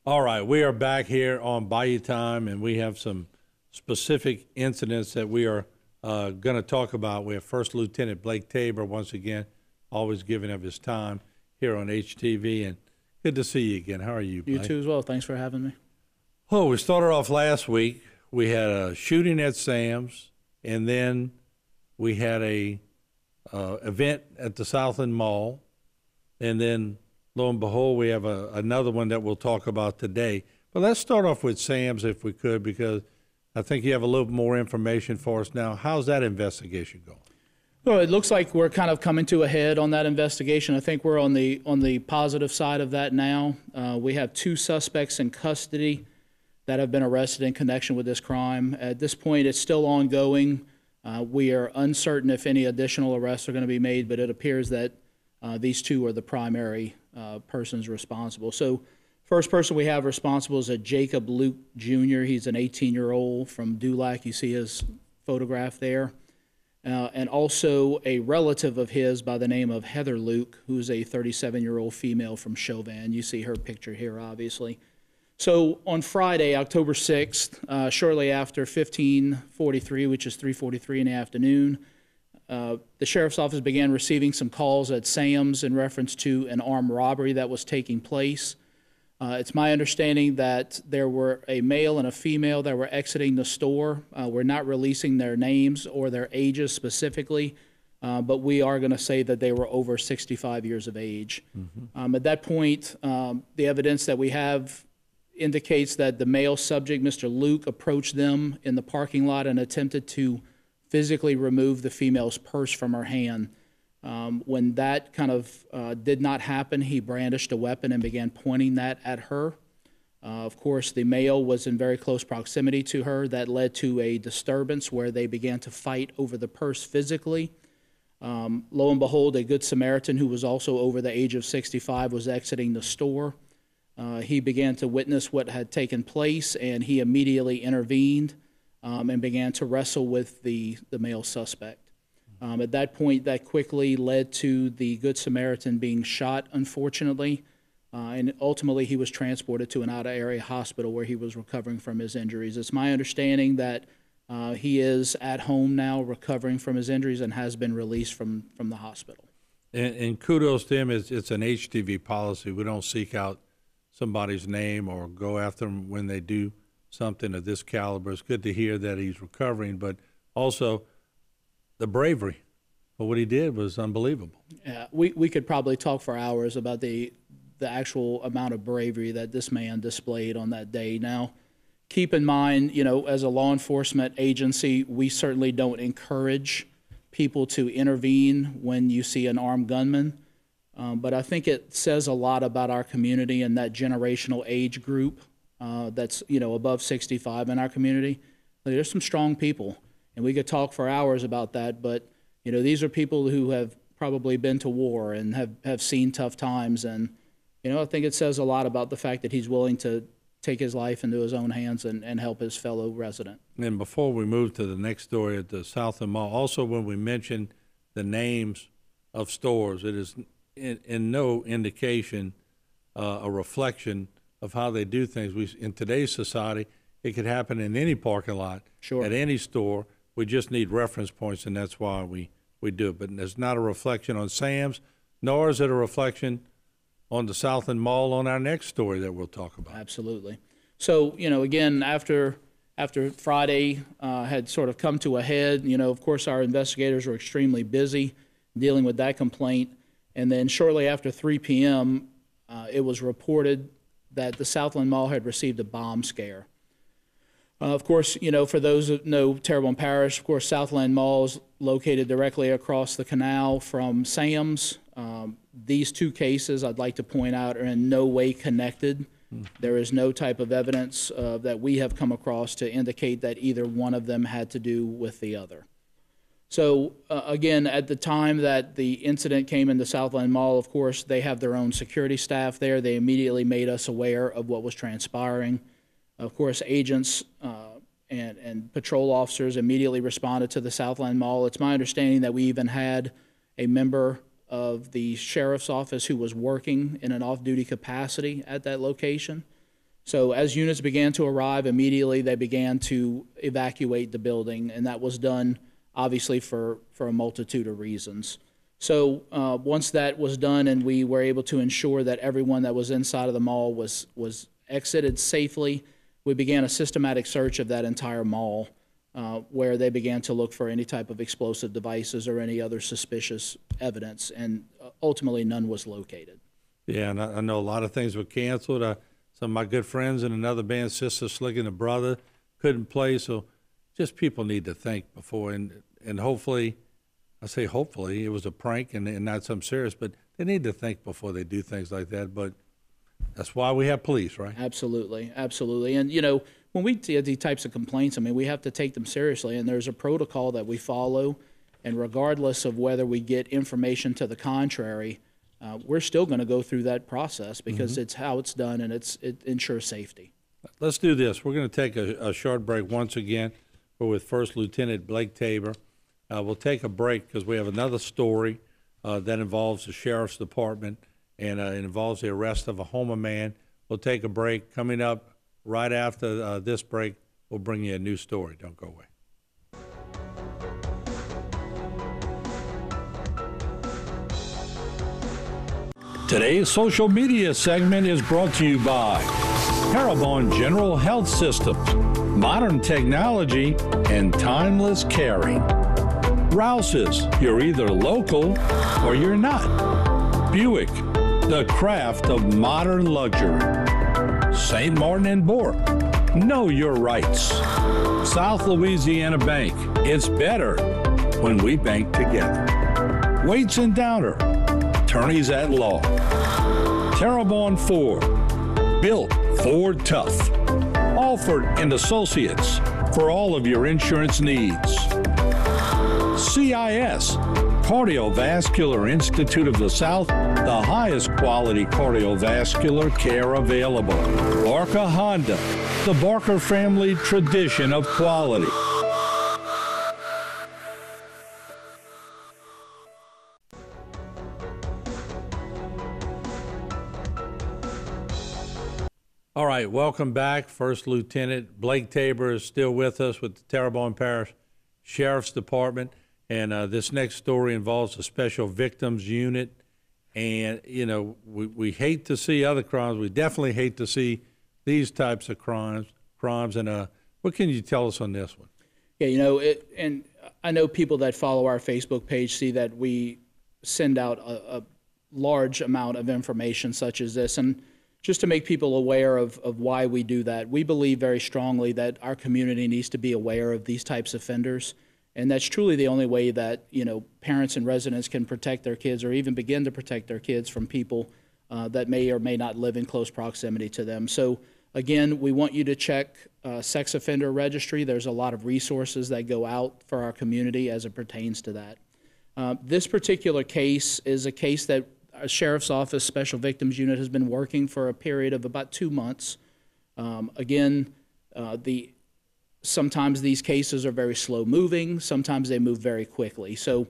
All right, we are back here on Bayou Time, and we have some specific incidents that we are going to talk about. We have First Lieutenant Blake Tabor once again, always giving of his time here on HTV, and good to see you again. How are you, Blake? You too as well. Thanks for having me. Oh, we started off last week. We had a shooting at Sam's, and then we had a event at the Southland Mall, and then lo and behold, we have another one that we'll talk about today. But let's start off with Sam's if we could, because I think you have a little more information for us now. How's that investigation going? Well, it looks like we're kind of coming to a head on that investigation. I think we're on the positive side of that now. We have 2 suspects in custody that have been arrested in connection with this crime. At this point, it's still ongoing. We are uncertain if any additional arrests are going to be made, but it appears that these 2 are the primary persons responsible. So first person we have responsible is a Jacob Luke Jr. He's an 18-year-old from Dulac. You see his photograph there. And also a relative of his by the name of Heather Luke, who's a 37-year-old female from Chauvin. You see her picture here, obviously. So on Friday, October 6th, shortly after 15:43, which is 3:43 in the afternoon, the sheriff's office began receiving some calls at Sam's in reference to an armed robbery that was taking place. It's my understanding that there were a male and a female that were exiting the store. We're not releasing their names or their ages specifically, but we are going to say that they were over 65 years of age. Mm-hmm. At that point, the evidence that we have indicates that the male subject, Mr. Luke, approached them in the parking lot and attempted to physically remove the female's purse from her hand. When that kind of did not happen, he brandished a weapon and began pointing that at her. Of course, the male was in very close proximity to her. That led to a disturbance where they began to fight over the purse physically. Lo and behold, a Good Samaritan who was also over the age of 65 was exiting the store. He began to witness what had taken place, and he immediately intervened and began to wrestle with the male suspect. At that point, that quickly led to the Good Samaritan being shot, unfortunately, and ultimately he was transported to an out-of-area hospital where he was recovering from his injuries. It's my understanding that he is at home now recovering from his injuries and has been released from the hospital. And kudos to him. It's an HTV policy. We don't seek out somebody's name or go after them when they do something of this caliber. It's good to hear that he's recovering, but also the bravery of what he did was unbelievable. Yeah, we could probably talk for hours about the actual amount of bravery that this man displayed on that day. Now, keep in mind, as a law enforcement agency, we certainly don't encourage people to intervene when you see an armed gunman. But I think it says a lot about our community and that generational age group that's above 65 in our community. There's some strong people, and we could talk for hours about that. But these are people who have probably been to war and have seen tough times, and I think it says a lot about the fact that he's willing to take his life into his own hands and help his fellow resident. And before we move to the next story at the Southland Mall, also when we mention the names of stores, it is in no indication a reflection of how they do things. In today's society, it could happen in any parking lot, sure, at any store. We just need reference points, and that's why we do it. But it's not a reflection on Sam's, nor is it a reflection on the Southland Mall on our next story that we'll talk about. Absolutely. So, again, after Friday had sort of come to a head, of course, our investigators were extremely busy dealing with that complaint. And then shortly after 3 p.m., it was reported that the Southland Mall had received a bomb scare. Of course, for those who know Terrebonne Parish, of course, Southland Mall is located directly across the canal from Sam's. These 2 cases, I'd like to point out, are in no way connected. There is no type of evidence that we have come across to indicate that either one of them had to do with the other. So, again, at the time that the incident came into Southland Mall, of course, they have their own security staff there. They immediately made us aware of what was transpiring. Of course, agents and patrol officers immediately responded to the Southland Mall. It's my understanding that we even had a member of the sheriff's office who was working in an off-duty capacity at that location. So as units began to arrive, immediately they began to evacuate the building, and that was done obviously for a multitude of reasons. So once that was done and we were able to ensure that everyone that was inside of the mall was exited safely, we began a systematic search of that entire mall where they began to look for any type of explosive devices or any other suspicious evidence, and ultimately none was located. Yeah, and I know a lot of things were canceled. Some of my good friends in another band, Sister Slick and the Brother, couldn't play. So just people need to think before, and hopefully, I say hopefully, it was a prank and not something serious, but they need to think before they do things like that. But that's why we have police, right? Absolutely, absolutely. And, you know, when we get these types of complaints, I mean, we have to take them seriously, and there's a protocol that we follow, and regardless of whether we get information to the contrary, we're still going to go through that process because it's how it's done, and it ensures safety. Let's do this. We're going to take a short break once again. We're with First Lieutenant Blake Tabor. We'll take a break because we have another story that involves the Sheriff's Department, and it involves the arrest of a Houma man. We'll take a break. Coming up right after this break, we'll bring you a new story. Don't go away. Today's social media segment is brought to you by Parabon General Health Systems, modern technology, and timeless caring. Rouse's, you're either local or you're not. Buick, the craft of modern luxury. St. Martin and Bourke, know your rights. South Louisiana Bank, it's better when we bank together. Waits and Downer, attorneys at law. Terrebonne Ford, built Ford tough. Alford and Associates, for all of your insurance needs. CIS, Cardiovascular Institute of the South, the highest quality cardiovascular care available. Barker Honda, the Barker family tradition of quality. All right, welcome back. First Lieutenant Blake Tabor is still with us with the Terrebonne Parish Sheriff's Department. And this next story involves a special victims unit. And, you know, we hate to see other crimes. We definitely hate to see these types of crimes. And what can you tell us on this one? Yeah, you know, and I know people that follow our Facebook page see that we send out a large amount of information such as this. And just to make people aware of why we do that, we believe very strongly that our community needs to be aware of these types of offenders. And that's truly the only way that, you know, parents and residents can protect their kids or even begin to protect their kids from people that may or may not live in close proximity to them. So, again, we want you to check sex offender registry. There's a lot of resources that go out for our community as it pertains to that. This particular case is a case that our Sheriff's Office Special Victims Unit has been working for a period of about 2 months. Sometimes these cases are very slow moving, sometimes they move very quickly. So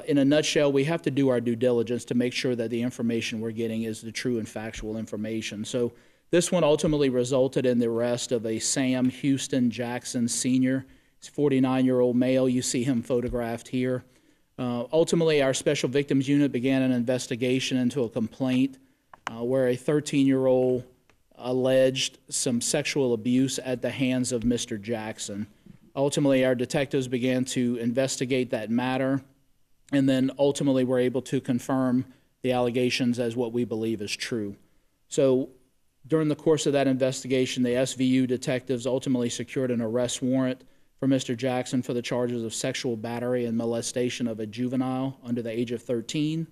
in a nutshell, we have to do our due diligence to make sure that the information we're getting is the true and factual information. So this one ultimately resulted in the arrest of a Sam Houston Jackson Sr. He's a 49-year-old male. You see him photographed here. Ultimately, our Special Victims Unit began an investigation into a complaint where a 13-year-old alleged some sexual abuse at the hands of Mr. Jackson. Ultimately, our detectives began to investigate that matter, and then ultimately were able to confirm the allegations as what we believe is true. So during the course of that investigation, the SVU detectives ultimately secured an arrest warrant for Mr. Jackson for the charges of sexual battery and molestation of a juvenile under the age of 13.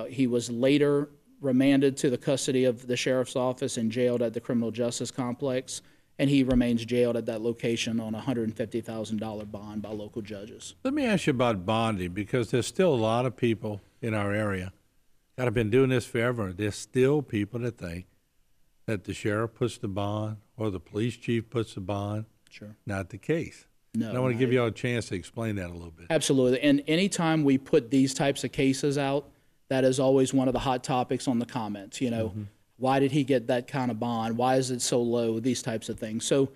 He was later remanded to the custody of the Sheriff's Office and jailed at the Criminal Justice Complex, and he remains jailed at that location on a $150,000 bond by local judges. Let me ask you about bonding, because there's still a lot of people in our area that have been doing this forever. There's still people that think that the sheriff puts the bond or the police chief puts the bond. Sure. Not the case. No. And I want to give you all a chance to explain that a little bit. Absolutely. And anytime we put these types of cases out, that is always one of the hot topics on the comments. You know, Why did he get that kind of bond? Why is it so low? These types of things. So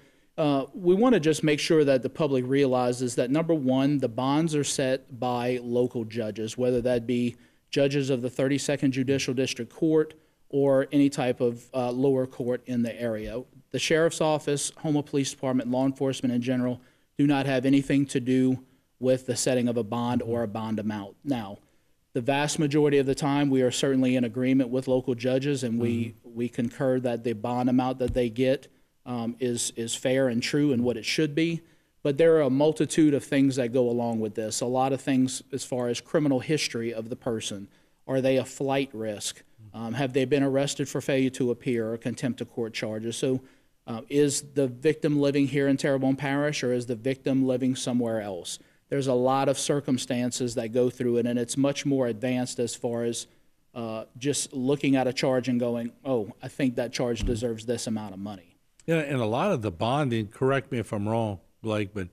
we want to just make sure that the public realizes that, number one, the bonds are set by local judges, whether that be judges of the 32nd Judicial District Court or any type of lower court in the area. The Sheriff's Office, Houma Police Department, law enforcement in general do not have anything to do with the setting of a bond or a bond amount. Now, the vast majority of the time, we are certainly in agreement with local judges, and we concur that the bond amount that they get is fair and true and what it should be. But there are a multitude of things that go along with this. A lot of things as far as criminal history of the person. Are they a flight risk? Have they been arrested for failure to appear or contempt of court charges? So is the victim living here in Terrebonne Parish, or is the victim living somewhere else? There's a lot of circumstances that go through it, and it's much more advanced as far as just looking at a charge and going, oh, I think that charge deserves this amount of money. Yeah, and a lot of the bonding, correct me if I'm wrong, Blake, but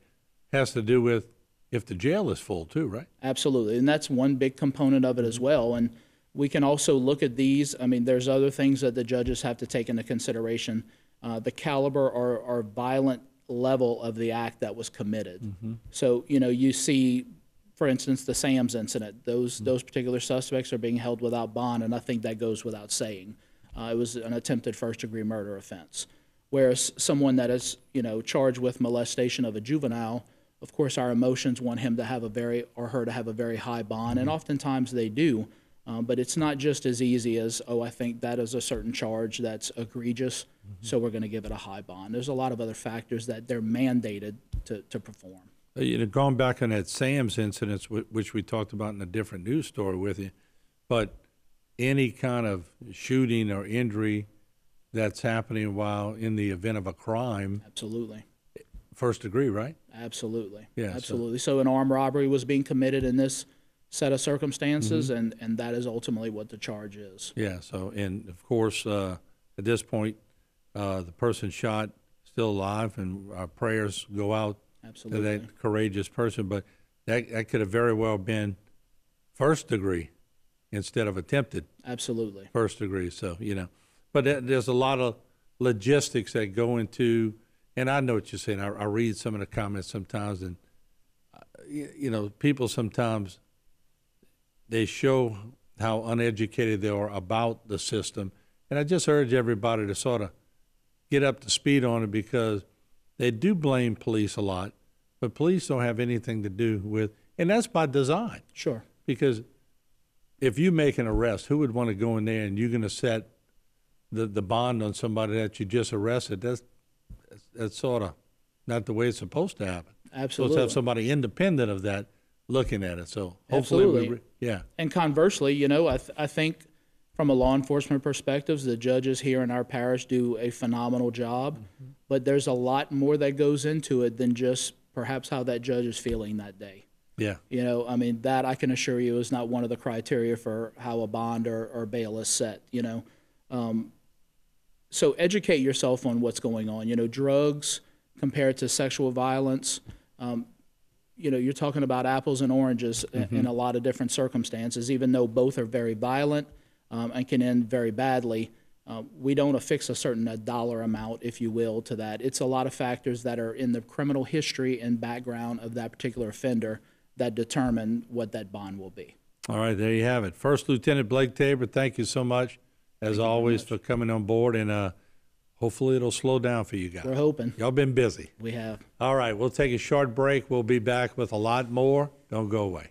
has to do with if the jail is full too, right? Absolutely, and that's one big component of it as well. And we can also look at these. I mean, there's other things that the judges have to take into consideration. The caliber or violent level of the act that was committed. So, you see, for instance, the Sam's incident. Those particular suspects are being held without bond, and I think that goes without saying. It was an attempted first-degree murder offense. Whereas someone that is, charged with molestation of a juvenile, of course, our emotions want him to have her to have a very high bond, and oftentimes they do. But it's not just as easy as, oh, I think that is a certain charge that's egregious, so we're going to give it a high bond. There's a lot of other factors that they're mandated to perform. Going back on that Sam's incident, which we talked about in a different news story with you, but any kind of shooting or injury that's happening while in the event of a crime. Absolutely. First degree, right? Absolutely. Yeah. Absolutely. So an armed robbery was being committed in this set of circumstances, and that is ultimately what the charge is. Yeah. So, and of course, at this point, the person shot still alive, and our prayers go out Absolutely. to that courageous person. But that could have very well been first degree instead of attempted. Absolutely. First degree. So, but there's a lot of logistics that go into, and I know what you're saying. I read some of the comments sometimes, and, people sometimes, they show how uneducated they are about the system. And I just urge everybody to sort of get up to speed on it, because they do blame police a lot, but police don't have anything to do with, and that's by design. Sure. Because if you make an arrest, who would want to go in there and you're going to set the bond on somebody that you just arrested? That's sort of not the way it's supposed to happen. Absolutely. Supposed to have somebody independent of that looking at it. So hopefully, Absolutely. Yeah. And conversely, I think from a law enforcement perspective, the judges here in our parish do a phenomenal job, but there's a lot more that goes into it than just perhaps how that judge is feeling that day. Yeah. That I can assure you is not one of the criteria for how a bond or bail is set, So educate yourself on what's going on. Drugs compared to sexual violence, you're talking about apples and oranges in a lot of different circumstances, even though both are very violent and can end very badly. We don't affix a certain dollar amount, if you will, to that. It's a lot of factors that are in the criminal history and background of that particular offender that determine what that bond will be. All right, there you have it. First Lieutenant Blake Tabor, thank you so much, as always, for coming on board, and hopefully it'll slow down for you guys. We're hoping. Y'all been busy. We have. All right, we'll take a short break. We'll be back with a lot more. Don't go away.